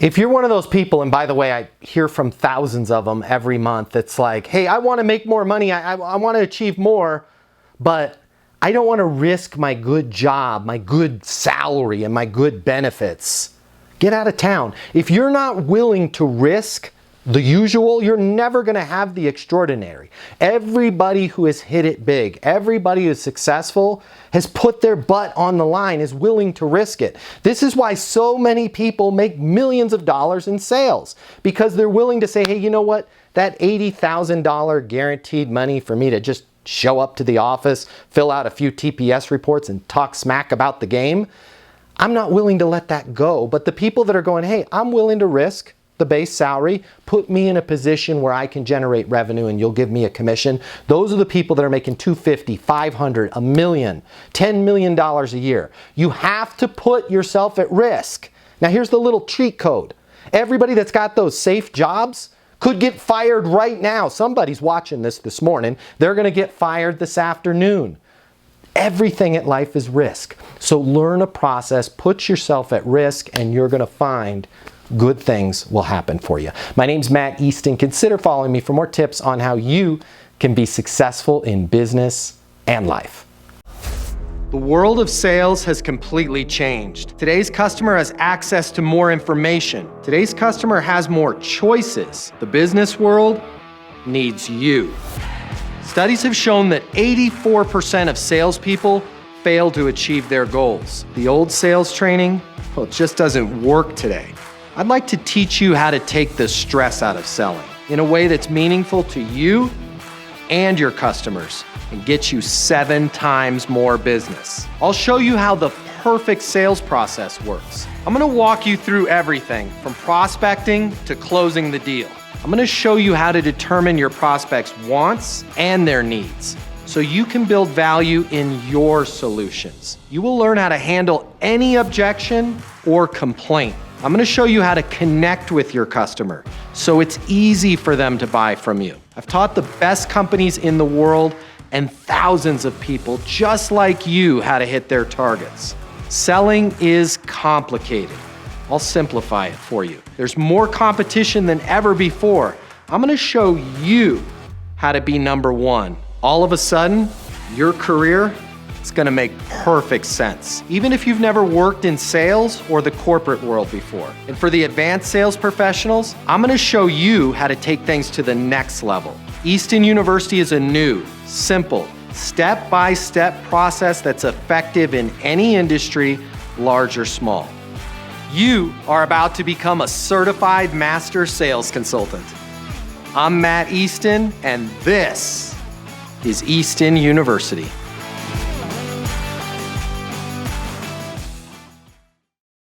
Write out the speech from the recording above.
If you're one of those people, and by the way, I hear from thousands of them every month, it's like, hey, I want to make more money, I want to achieve more, but I don't want to risk my good job, my good salary, and my good benefits. Get out of town. If you're not willing to risk the usual, you're never going to have the extraordinary. Everybody who has hit it big, everybody who's successful, has put their butt on the line, is willing to risk it. This is why so many people make millions of dollars in sales, because they're willing to say, hey, you know what? That $80,000 guaranteed money for me to just show up to the office, fill out a few TPS reports, and talk smack about the game, I'm not willing to let that go. But the people that are going, hey, I'm willing to risk the base salary, put me in a position where I can generate revenue and you'll give me a commission. Those are the people that are making $250,000, $500,000, $1 million, $10 million a year. You have to put yourself at risk. Now here's the little cheat code. Everybody that's got those safe jobs could get fired right now. Somebody's watching this morning. They're going to get fired this afternoon. Everything at life is risk. So learn a process, put yourself at risk, and you're going to find good things will happen for you. My name's Matt Easton. Consider following me for more tips on how you can be successful in business and life. The world of sales has completely changed. Today's customer has access to more information. Today's customer has more choices. The business world needs you. Studies have shown that 84% of salespeople fail to achieve their goals. The old sales training, well, it just doesn't work today. I'd like to teach you how to take the stress out of selling in a way that's meaningful to you and your customers and get you 7 times more business. I'll show you how the perfect sales process works. I'm going to walk you through everything from prospecting to closing the deal. I'm going to show you how to determine your prospects' wants and their needs so you can build value in your solutions. You will learn how to handle any objection or complaint. I'm going to show you how to connect with your customer so it's easy for them to buy from you. I've taught the best companies in the world and thousands of people just like you how to hit their targets. Selling is complicated. I'll simplify it for you. There's more competition than ever before. I'm going to show you how to be number one. All of a sudden, your career, it's going to make perfect sense, even if you've never worked in sales or the corporate world before. And for the advanced sales professionals, I'm going to show you how to take things to the next level. Easton University is a new, simple, step-by-step process that's effective in any industry, large or small. You are about to become a certified master sales consultant. I'm Matt Easton, and this is Easton University.